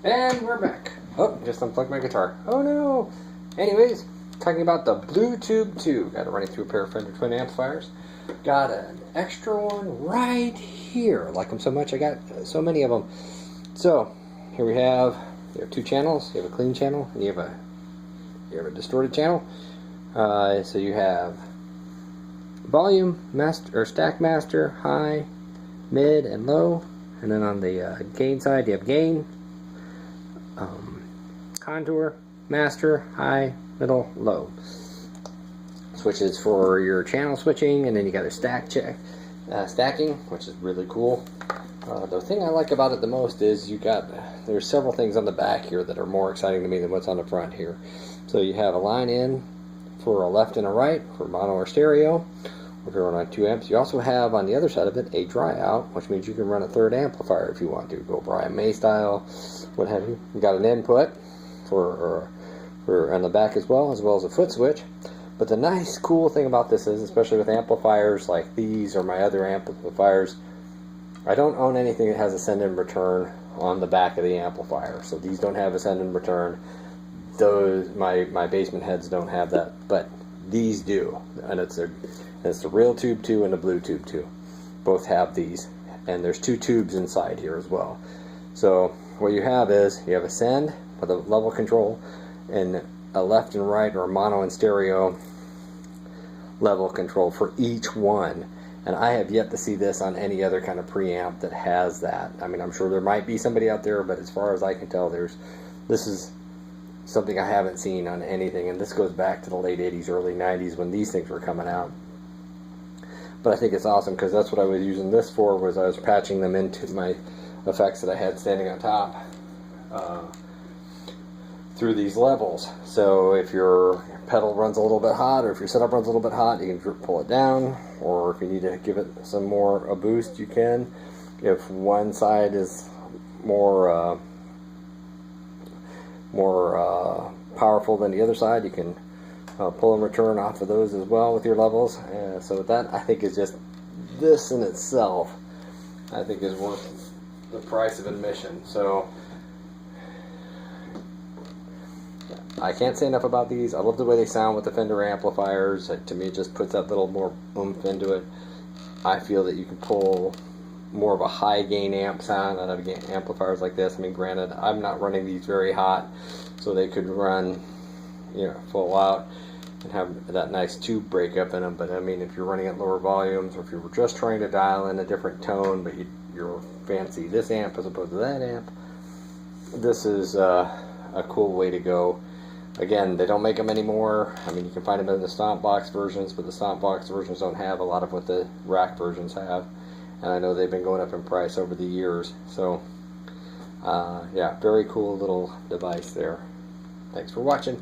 And we're back. Oh, just unplugged my guitar. Oh no! Anyways, talking about the Blue Tube 2. Got to run it through a pair of Fender twin amplifiers. Got an extra one right here. Like them so much, I got so many of them. So, here we have, you have two channels. You have a clean channel, and you have a distorted channel. So you have volume, master, or stack master, high, mid, and low. And then on the gain side, you have gain, contour, master, high, middle, low. Switches for your channel switching, and then you got a stacking, which is really cool. The thing I like about it the most is there's several things on the back here that are more exciting to me than what's on the front here. So you have a line in for a left and a right for mono or stereo, if you're running on 2 amps. You also have on the other side of it a dry out, which means you can run a third amplifier if you want to. Go Brian May style, what have you. You got an input for on the back as well as a foot switch. But the nice cool thing about this is, especially with amplifiers like these or my other amplifiers, I don't own anything that has a send and return on the back of the amplifier. So these don't have a send and return. Those my basement heads don't have that, but these do, and it's the real Tube 2 and the Blue Tube 2. Both have these, and there's 2 tubes inside here as well. So what you have is you have a send with a level control and a left and right or mono and stereo level control for each one. And I have yet to see this on any other kind of preamp that has that. I mean, I'm sure there might be somebody out there, but as far as I can tell, this is something I haven't seen on anything, and this goes back to the late 80s, early 90s when these things were coming out. But I think it's awesome because that's what I was using this for, was I was patching them into my effects that I had standing on top through these levels. So if your pedal runs a little bit hot, or if your setup runs a little bit hot, you can pull it down, or if you need to give it some more a boost, you can. If one side is more powerful than the other side, you can pull and return off of those as well with your levels. So that, I think, is just, this in itself, I think, is worth the price of admission. So I can't say enough about these. I love the way they sound with the Fender amplifiers. To me, it just puts that little more oomph into it. I feel that you can pull more of a high gain amp sound out of amplifiers like this. I mean, granted, I'm not running these very hot, so they could run, full out and have that nice tube breakup in them. But I mean, if you're running at lower volumes, or if you were just trying to dial in a different tone, but you're fancy this amp as opposed to that amp, this is a cool way to go. Again, they don't make them anymore. I mean, you can find them in the Stomp Box versions, but the Stomp Box versions don't have a lot of what the rack versions have. And I know they've been going up in price over the years. So, yeah, very cool little device there. Thanks for watching.